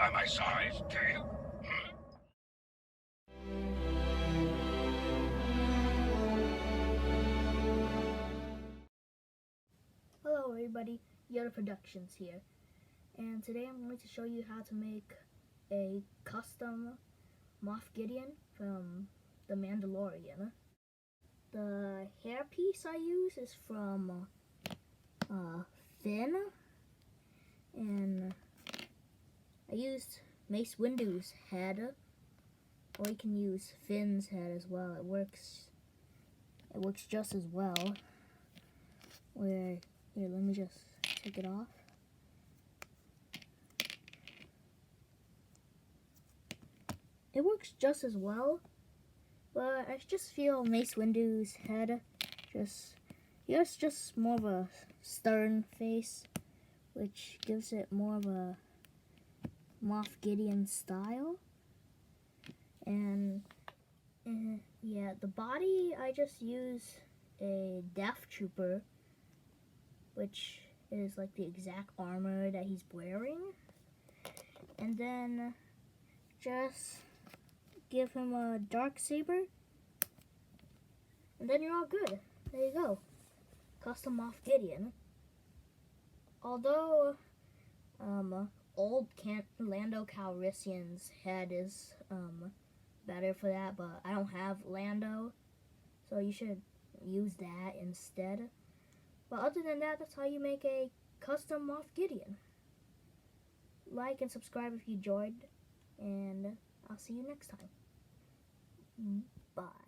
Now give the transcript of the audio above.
by my size, do you? Hello everybody, Yoda Productions here, and today I'm going to show you how to make a custom Moff Gideon from the Mandalorian. The hairpiece I use is from Finn, and I used Mace Windu's head, or you can use Finn's head as well. It works just as well. Here, let me just take it off. It works just as well, but I just feel Mace Windu's head he has just more of a stern face, which gives it more of a Moff Gideon style. And yeah, the body, I just use a Death Trooper, which is like the exact armor that he's wearing, and then just give him a dark saber, and then you're all good. There you go, custom Moff Gideon. Although old Lando Calrissian's head is better for that, but I don't have Lando, so you should use that instead. But other than that, that's how you make a custom Moff Gideon. Like and subscribe if you enjoyed, and I'll see you next time. Bye.